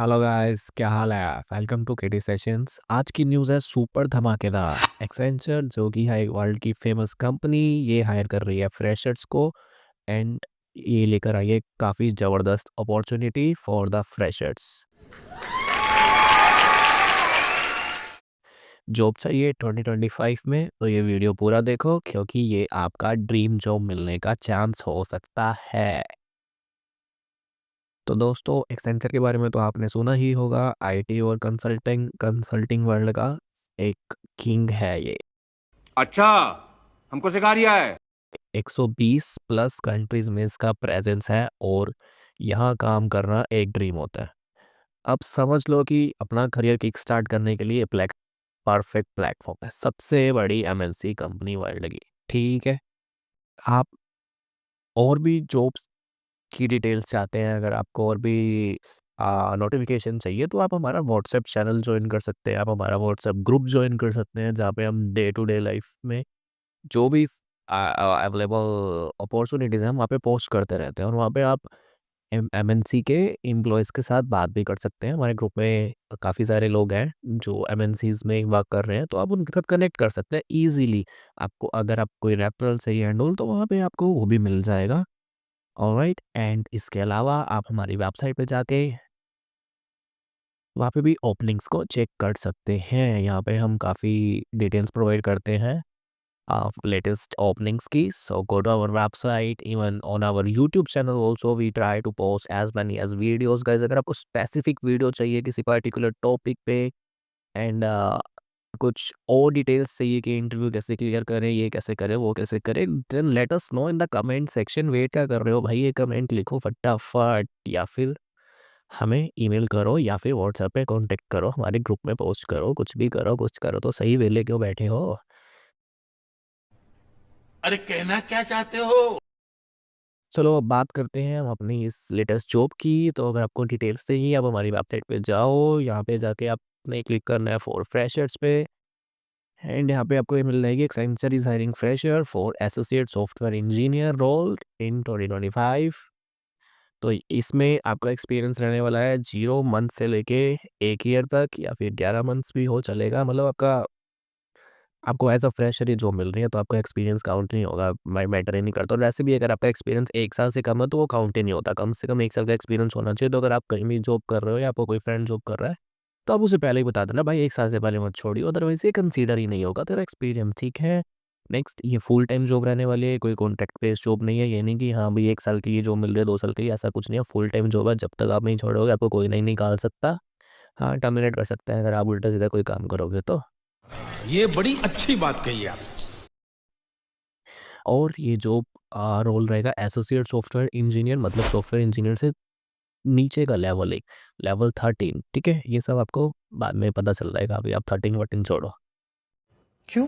Hello guys, क्या हाल है? Welcome to KT sessions. आज की न्यूज़ है सुपर धमाकेदार। एक्सेंचर जो कि है वर्ल्ड की फेमस कंपनी, ये हायर कर रही है फ्रेशर्स को। एंड ये लेकर आई है काफ़ी ज़बरदस्त opportunity for the freshers. Job चाहिए 2025 में तो ये वीडियो पूरा देखो, क्योंकि ये आपका ड्रीम जॉब मिलने का चांस हो सकता है। तो दोस्तों, एक्सेंचर के बारे में तो आपने सुना ही होगा। आईटी और कंसल्टिंग वर्ल्ड का एक किंग है ये। अच्छा, हमको सिखा रिया है। 120 प्लस कंट्रीज में इसका प्रेजेंस है और यहाँ काम करना एक ड्रीम होता है। अब समझ लो कि अपना करियर किक स्टार्ट करने के लिए परफेक्ट प्लेटफॉर्म है। सबसे बड़ी एमएनसी कंपनी वर्ल्ड की। ठीक है। आप और भी जॉब्स की डिटेल्स चाहते हैं, अगर आपको और भी नोटिफिकेशन चाहिए, तो आप हमारा व्हाट्सएप चैनल ज्वाइन कर सकते हैं। आप हमारा व्हाट्सएप ग्रुप ज्वाइन कर सकते हैं, जहाँ पे हम डे टू डे लाइफ में जो भी अवेलेबल अपॉर्चुनिटीज़ हैं, वहाँ पे पोस्ट करते रहते हैं। और वहाँ पे आप एमएनसी के एम्प्लॉयज़ के साथ बात भी कर सकते हैं। हमारे ग्रुप में काफ़ी सारे लोग हैं जो एमएनसीज़ में वर्क कर रहे हैं, तो आप उनके साथ कनेक्ट कर सकते हैं ईजिली। आपको अगर आप कोई रेफरल चाहिए एंड ऑल, तो वहाँ पे आपको वो भी मिल जाएगा। ऑलराइट, एंड इसके अलावा आप हमारी वेबसाइट पे जाके वहाँ पे भी ओपनिंग्स को चेक कर सकते हैं। यहाँ पे हम काफ़ी डिटेल्स प्रोवाइड करते हैं लेटेस्ट ओपनिंग्स की। So go to our website, even on our YouTube channel also we try to post as many as videos guys. अगर आपको स्पेसिफिक वीडियो चाहिए किसी पर्टिकुलर टॉपिक पे, एंड कुछ और डिटेल्स चाहिए कि इंटरव्यू कैसे क्लियर करें, ये कैसे करें, वो कैसे करें, then let us know in the comment section. Wait क्या कर रहे हो भाई, ये कमेंट लिखो फटाफट, या फिर हमें ईमेल करो, या फिर व्हाट्सएप पे कांटेक्ट करो, हमारे ग्रुप में पोस्ट करो, कुछ भी करो, कुछ करो तो सही। वेले क्यों बैठे हो? अरे कहना क्या चाहते हो? चलो अब बात करते हैं हम अपनी इस लेटेस्ट जॉब की। तो अगर आपको डिटेल्स चाहिए, आप हमारी वेबसाइट पे जाओ। यहाँ पे जाके आपने क्लिक करना है फॉर फ्रेशर्स पे, एंड यहाँ पे आपको ये मिल जाएगी Accenture is hiring fresher for associate software engineer role in 2025। तो इसमें आपका एक्सपीरियंस रहने वाला है 0 मंथ से लेके 1 ईयर तक, या फिर 11 मंथ्स भी हो चलेगा। मतलब आपको एज अ फ्रेशर ये जॉब मिल रही है, तो आपका एक्सपीरियंस काउंट नहीं होगा, मैटर ही नहीं करता। और वैसे भी अगर आपका एक्सपीरियंस 1 साल से कम है, तो वो काउंट ही नहीं होता। कम से कम 1 साल का एक्सपीरियंस होना चाहिए। तो अगर आप कहीं भी जॉब कर रहे हो, या आपको कोई फ्रेंड जॉब कर रहा है, तो आप उसे पहले ही बता देना भाई, 1 साल से पहले मत छोड़िए, अदरवाइज ये कंसीडर ही नहीं होगा तेरा एक्सपीरियंस। ठीक है। नेक्स्ट, ये फुल टाइम जॉब रहने वाली है, कोई कॉन्ट्रैक्ट बेस्ड जॉब नहीं है। ये नहीं कि हाँ भाई 1 साल की ये जॉब मिल रही है, 2 साल की, ऐसा कुछ नहीं है। फुल टाइम जॉब है, जब तक आप नहीं छोड़ोगे आपको कोई नहीं निकाल सकता। हाँ, टर्मिनेट कर सकते हैं अगर आप उल्टा सीधा कोई काम करोगे तो। ये बड़ी अच्छी बात कही आप। और ये जो रोल रहेगा एसोसिएट सॉफ्टवेयर इंजीनियर, मतलब सॉफ्टवेयर इंजीनियर से नीचे का लेवल, एक लेवल 13। ठीक है, ये सब आपको बाद में पता चल जाएगा, अभी आप 13 14 छोड़ो। क्यों?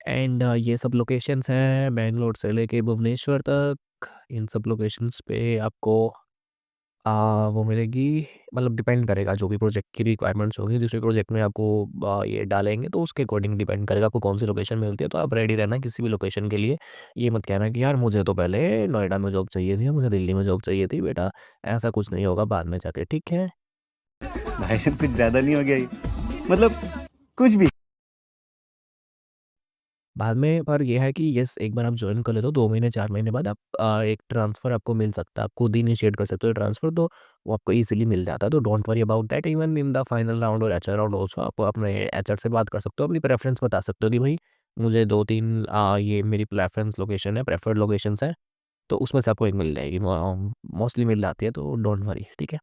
एंड ये सब लोकेशंस हैं बेंगलोर से लेके भुवनेश्वर तक। इन सब लोकेशंस पे आपको वो मिलेगी। मतलब डिपेंड करेगा, जो भी प्रोजेक्ट की रिक्वायरमेंट्स होगी, जिस भी प्रोजेक्ट में आपको ये डालेंगे, तो उसके अकॉर्डिंग डिपेंड करेगा आपको कौन सी लोकेशन मिलती है। तो आप रेडी रहना किसी भी लोकेशन के लिए। ये मत कहना कि यार मुझे तो पहले नोएडा में जॉब चाहिए थी, मुझे दिल्ली में जॉब चाहिए थी। बेटा, ऐसा कुछ नहीं होगा बाद में जाके। ठीक है। भाई साहब कुछ ज्यादा नहीं हो गया ये? मतलब कुछ भी। बाद में पर यह है कि यस, एक बार आप ज्वाइन कर लेते हो, 2 महीने 4 महीने बाद आप एक ट्रांसफ़र आपको मिल सकता है। आप खुद ही इनिशिएट कर सकते हो ट्रांसफ़र, तो वो आपको ईज़िली मिल जाता है। तो don't worry about that. Even in the final round और एचआर राउंड ऑल्सो आप अपने एचआर से बात कर सकते हो, अपनी प्रेफ़रेंस बता सकते हो कि भाई मुझे 2-3 ये मेरी प्रेफ़रेंस लोकेशन है, प्रेफर्ड लोकेशंस हैं, तो उसमें से आपको एक मिल जाएगी। मोस्टली मिल जाती है, तो डोंट वरी। ठीक है।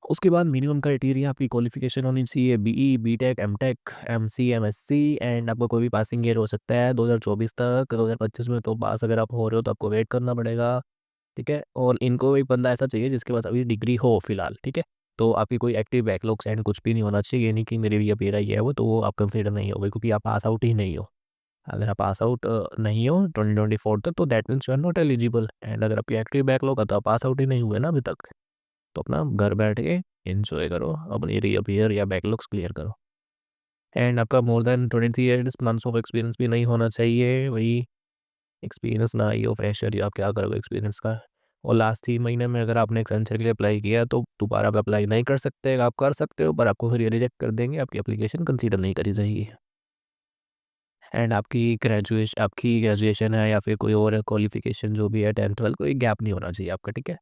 उसके बाद मिनिमम क्राइटेरिया आपकी क्वालिफ़िकेशन होनी चाहिए BE, BTech, MTech, MC, MSc, and आपको कोई भी पासिंग ईयर हो सकता है 2024 तक। 2025 में तो पास अगर आप हो रहे हो तो आपको वेट करना पड़ेगा। ठीक है। और इनको एक बंदा ऐसा चाहिए जिसके पास अभी डिग्री हो फिलहाल। ठीक है। तो आपकी कोई एक्टिव बैकलॉग्स एंड कुछ भी नहीं होना चाहिए। ये नहीं कि मेरी भी अभी रही है वो, तो वो आप कंसिडर नहीं होगे, क्योंकि आप पास आउट ही नहीं हो। अगर आप पास आउट नहीं हो 2024 तक, तो that means you are not eligible. And अगर आपकी एक्टिव बैकलॉग है तो आप पास आउट ही नहीं हुए ना अभी तक, तो अपना घर बैठ के एंजॉय करो, अपनी रीअपीयर या बैकलॉग्स क्लियर करो। एंड आपका more than 23 years months of experience भी नहीं होना चाहिए। वही एक्सपीरियंस ना ही हो, फ्रेशर या आप क्या करोगे एक्सपीरियंस का। और लास्ट 3 महीने में अगर आपने एक्सेंचर के लिए अप्लाई किया तो दोबारा आप अप्लाई नहीं कर सकते, आप कर सकते हो पर आपको फिर ये रिजेक्ट कर देंगे, आपकी एप्लीकेशन कंसीडर नहीं करी जाएगी। एंड आपकी ग्रेजुएशन है या फिर कोई और क्वालिफिकेशन जो भी है 10th-12 कोई गैप नहीं होना चाहिए आपका, ठीक है?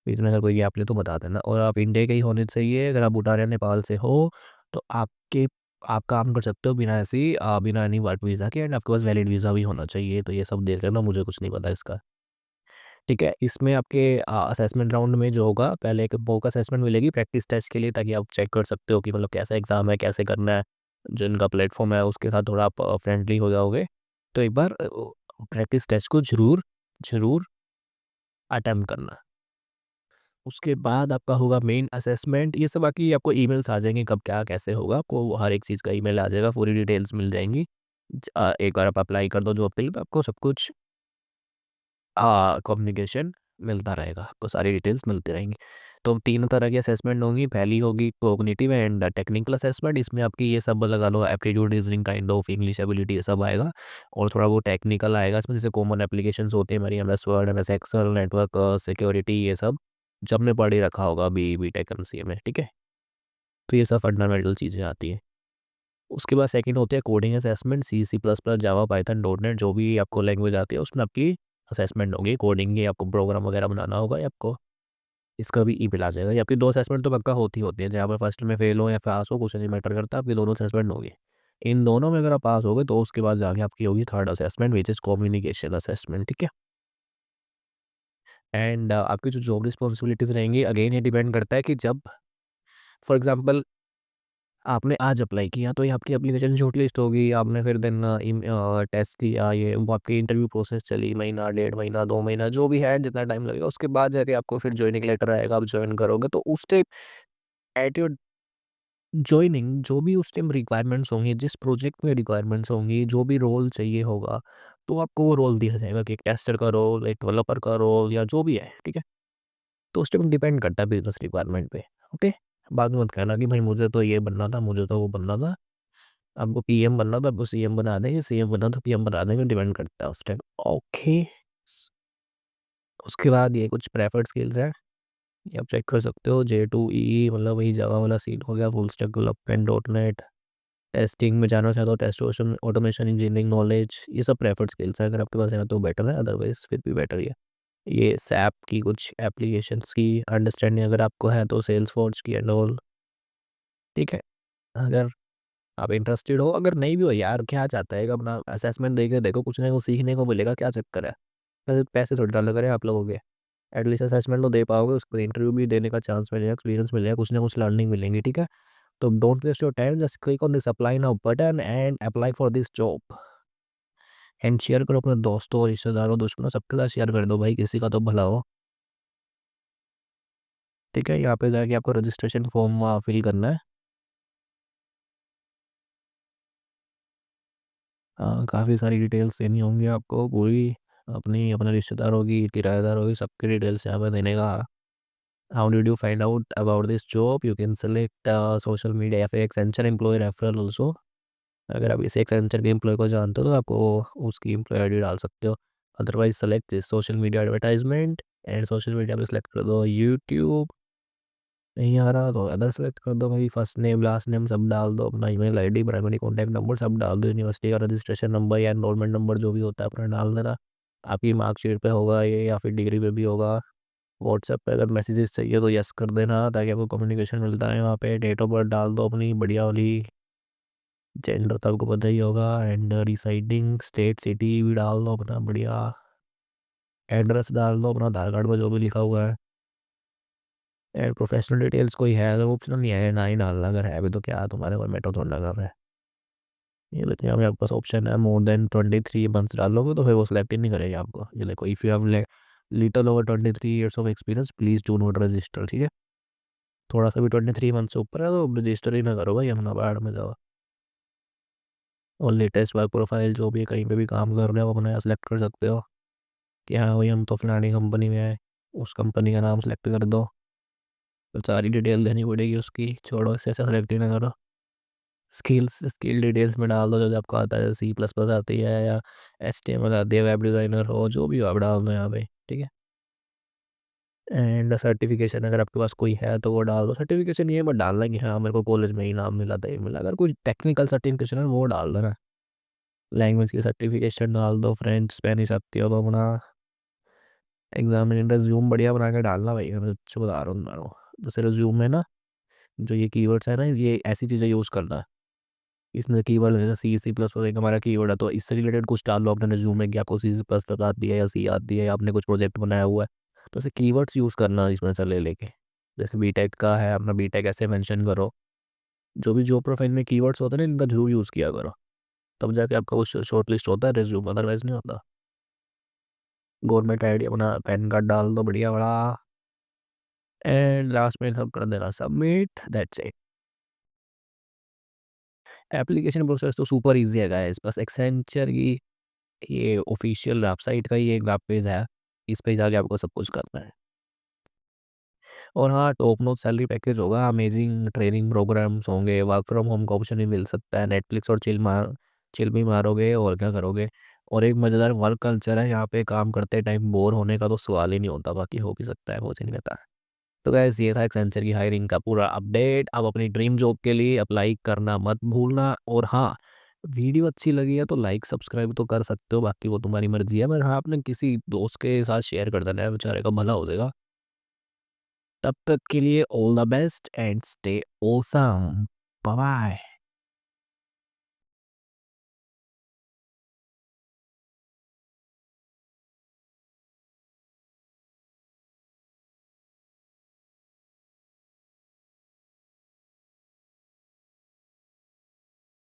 बीच में अगर कोई गैप ले तो बता देना, और आप इंडिया के ही होने चाहिए। अगर आप भूटान या नेपाल से हो तो आप काम कर सकते हो बिना एनी वर्क वीज़ा के, एंड आपके पास वैलिड वीज़ा भी होना चाहिए। तो ये सब देख लेना, मुझे कुछ नहीं पता इसका। ठीक है, इसमें आपके असेसमेंट राउंड में जो होगा, पहले एक मॉक असेसमेंट मिलेगी प्रैक्टिस टेस्ट के लिए, ताकि आप चेक कर सकते हो कि मतलब कैसा एग्ज़ाम है, कैसे करना है। जो इनका प्लेटफ़ॉर्म है उसके साथ थोड़ा आप फ्रेंडली हो जाओगे। तो एक बार प्रैक्टिस टेस्ट को ज़रूर अटेम्प्ट करना। उसके बाद आपका होगा मेन असेसमेंट। ये सब बाकी आपको ईमेल्स आ जाएँगे, कब क्या कैसे होगा, आपको हर एक चीज़ का ईमेल आ जाएगा, पूरी डिटेल्स मिल जाएँगी। एक बार आप अप्लाई कर दो जॉब के लिए तो आपको सब कुछ कम्युनिकेशन मिलता रहेगा, आपको सारी डिटेल्स मिलती रहेंगी। तो 3 तरह की असेसमेंट होंगी, पहली होगी कॉग्निटिव एंड टेक्निकल असेसमेंट। इसमें आपकी ये सब लगा लो aptitude, reasoning, kind of English ability, ये सब आएगा। और थोड़ा वो टेक्निकल आएगा इसमें, जैसे कॉमन एप्लीकेशंस होती हैं हमारी, MS Word, MS Excel, network security, ये सब जब में पढ़ ही रखा होगा बीटेक एमसीए में, ठीक है? तो ये सब फंडामेंटल चीज़ें आती हैं। उसके बाद सेकंड होते हैं कोडिंग असेसमेंट, सी, सी प्लस प्लस, जावा, पाइथन, डॉट नेट, जो भी आपको लैंग्वेज आती है उसमें आपकी असेसमेंट होगी। कोडिंग की आपको प्रोग्राम वगैरह बनाना होगा, या आपको इसका भी ईमेल आ जाएगा। ये आपकी 2 असेसमेंट तो पक्का होती होती है, जहाँ पे फर्स्ट में फेल हो या पास हो कुछ नहीं मैटर करता, आपकी दोनों असेसमेंट होगी। इन दोनों में अगर आप पास हो गए तो उसके बाद जाके आपकी होगी third assessment, which is communication assessment, ठीक है? एंड आपकी जो जॉब रिस्पॉन्सिबिलिटीज़ रहेंगी, अगेन ये डिपेंड करता है कि जब फॉर एग्ज़ाम्पल आपने आज अप्लाई किया तो ये आपकी एप्लीकेशन शॉर्टलिस्ट होगी, आपने फिर देन टेस्ट दिया, ये वो आपकी इंटरव्यू प्रोसेस चली महीना, 1.5 महीना, 2 महीना, जो भी है जितना टाइम लगेगा, उसके बाद जाके आपको फिर जॉइनिंग लेटर आएगा, आप जॉइन करोगे। तो उस टाइम एट योर जॉइनिंग जो भी उस टाइम रिक्वायरमेंट्स होंगी, जिस प्रोजेक्ट में रिक्वायरमेंट्स होंगी, जो भी रोल चाहिए होगा, तो आपको वो रोल दिया जाएगा कि एक टेस्टर का रोल, एक डेवलपर का रोल, या जो भी है, ठीक है? तो उस टाइम डिपेंड करता है बिज़नेस रिक्वायरमेंट पे, ओके? बाद में मत कहना कि भाई मुझे तो ये बनना था, मुझे तो वो बनना था। आपको पीएम बनना था, आपको सीएम बना देंगे, सीएम बनना था पीएम बना देंगे, डिपेंड करता है उस टाइम। ओके। उसके बाद ये कुछ प्रेफर्ड स्किल्स हैं, ये आप चेक कर सकते हो। J2EE मतलब वही जावा वाला सीन हो गया, full stack development, dot net, testing में जाना चाहते हो, टेस्ट ऑटोमेशन इंजीनियरिंग नॉलेज, ये सब प्रेफर्ड स्किल्स हैं। अगर आपके पास है तो बेटर है, अदरवाइज फिर भी बेटर ही है। ये सैप की कुछ एप्लीकेशंस की अंडरस्टैंडिंग अगर आपको है तो सेल्सफोर्स की एंड ऑल, ठीक है? अगर आप इंटरेस्टेड हो, अगर नहीं भी हो यार, क्या चाहता है, एक अपना असेसमेंट देके देखो, कुछ ना कुछ सीखने को मिलेगा, क्या चक्कर है? पैसे पैसे थोड़ी डाल रहे हैं आप लोगों के, एटलीस्ट असेसमेंट तो दे पाओगे, उसको इंटरव्यू भी देने का चांस मिलेगा, एक्सपीरियंस मिलेगा, कुछ ना कुछ लर्निंग मिलेंगी, ठीक है? तो don't waste your time, just click on this apply now button and apply for this job, and share करो अपने दोस्तों, रिश्तेदारों, दुश्मनों, सबके साथ शेयर कर दो भाई, किसी का तो भला हो, ठीक है? यहाँ पे जाके आपको रजिस्ट्रेशन फॉर्म फिल करना है। काफ़ी सारी डिटेल्स देनी होंगी आपको, पूरी अपनी, अपने रिश्तेदारों की, किराएदारों की, सबकी डिटेल्स यहाँ पे देने का। How did you find out about this job? You can select social media या फिर एक्सेंचर एम्प्लॉय रेफरल ऑल्सो। अगर आप इस एक्सेंचर के एम्प्लॉय को जानते हो तो आपको उसकी एम्प्लॉय आईडी डाल सकते हो। Otherwise select this social media advertisement, and social media पे सेलेक्ट कर दो यूट्यूब। नहीं आ रहा तो अदर सेलेक्ट कर दो भाई, फर्स्ट नेम लास्ट नेम सब डाल दो, अपना email ID, primary contact number सब डाल दो, यूनिवर्सिटी का रजिस्ट्रेशन नंबर या एनरोलमेंट नंबर जो भी होता है अपना डाल देना। आपकी मार्कशीट पे होगा ये, या फिर डिग्री पे भी होगा। व्हाट्सएप पे अगर मैसेजेस चाहिए तो यस कर देना, ताकि आपको कम्युनिकेशन मिलता है वहाँ पे। डेट ऑफ बर्थ डाल दो अपनी बढ़िया वाली, जेंडर तो आपको पता ही होगा, एंड रिसाइडिंग स्टेट सिटी भी डाल दो अपना बढ़िया। एड्रेस डाल दो अपना, आधार कार्ड में जो भी लिखा हुआ है। एंड प्रोफेशनल डिटेल्स कोई है तो ऑप्शनल नहीं है, ना ही डालना, अगर है भी तो क्या तुम्हारे कोई मैटर थोड़ा ना कर रहा है। ये देखिए यहाँ पे आपके पास ऑप्शन है मोर देन 23 मंथ्स डालोगे तो फिर वो सिलेक्ट ही नहीं करेगी आपको। ये देखो, if you have little over 23 years of experience please do not register, ठीक है? थोड़ा सा भी 23 मंथ से ऊपर है तो रजिस्टर ही ना करो भाई, अपना बाहर में जाओ। और लेटेस्ट वर्क प्रोफाइल जो भी है, कहीं पे भी काम कर रहे हो अपना यहाँ सेलेक्ट कर सकते हो कि हाँ भाई हम तो फलानी कंपनी में है, उस कंपनी का नाम सेलेक्ट कर दो। तो सारी डिटेल देनी पड़ेगी उसकी, छोड़ो इससे, ऐसा सेलेक्ट ही ना करो। स्किल डिटेल्स में डाल दो जो जो आपको आता है, सी प्लस प्लस आती है या HTML आती है, वेब डिज़ाइनर हो, जो भी हो आप डाल दो यहाँ पे, ठीक है? एंड सर्टिफिकेशन अगर आपके पास कोई है तो वो डाल दो। सर्टिफिकेशन ये मत डालना कि हाँ मेरे को कॉलेज में इनाम मिला था, ये मिला। अगर कुछ टेक्निकल सर्टिफिकेशन है वो डाल दो ना। लैंग्वेज की सर्टिफिकेशन डाल दो, फ्रेंच स्पेनिश आती हो तो अपना एग्जाम में रिज्यूम बढ़िया बना के डालना भाई, मैं अच्छे बता रहा हूँ तुम्हारे को। जैसे रिज्यूम में ना जो ये कीवर्ड्स है ना, ये ऐसी चीज़ें यूज़ करना है। इसमें कीवर्ड जैसे सी सी प्लस प्लस एक हमारा कीवर्ड है, तो इससे रिलेटेड कुछ डाल लो अपने रिज्यूम में कि आपको सी सी प्लस प्लस आती है या सी आती है या आपने कुछ प्रोजेक्ट बनाया हुआ है। तो ऐसे कीवर्ड्स यूज़ करना इसमें से ले लेके। जैसे बीटेक का है अपना, बीटेक ऐसे मेंशन करो। जो भी जॉब प्रोफाइल में कीवर्ड्स होते हैं ना, इनका जरूर यूज़ किया करो, तब जाके आपका वो शॉर्ट लिस्ट होता है रिज्यूम, अदरवाइज नहीं होता। गवर्नमेंट आईडी अपना पैन कार्ड डाल दो बढ़िया बड़ा, एंड लास्ट में सब कर देना submit, that's it. Application process तो सुपर ईजी है गाइस, बस एक्सेंचर की ये ऑफिशियल वेबसाइट का ही एक वेब पेज है, इस पे जाके आपको सब कुछ करना है। और हाँ, टॉप नॉच सैलरी पैकेज होगा, अमेजिंग ट्रेनिंग प्रोग्राम्स होंगे, वर्क फ्रॉम होम का ऑप्शन भी मिल सकता है, नेटफ्लिक्स और चिल भी मारोगे और क्या करोगे। और एक मज़ेदार वर्क कल्चर है यहाँ पे, काम करते टाइम बोर होने का तो सवाल ही नहीं होता, बाकी हो भी सकता है, मुझे नहीं पता। तो गाइस ये था एक्सेंचर की हायरिंग का पूरा अपडेट। अब अपनी ड्रीम जॉब के लिए अप्लाई करना मत भूलना। और हाँ, वीडियो अच्छी लगी है तो लाइक सब्सक्राइब तो कर सकते हो, बाकी वो तुम्हारी मर्जी है। पर हाँ, अपने किसी दोस्त के साथ शेयर कर देना है, बेचारे का भला हो जाएगा। तब तक के लिए all the best and stay awesome. Bye bye.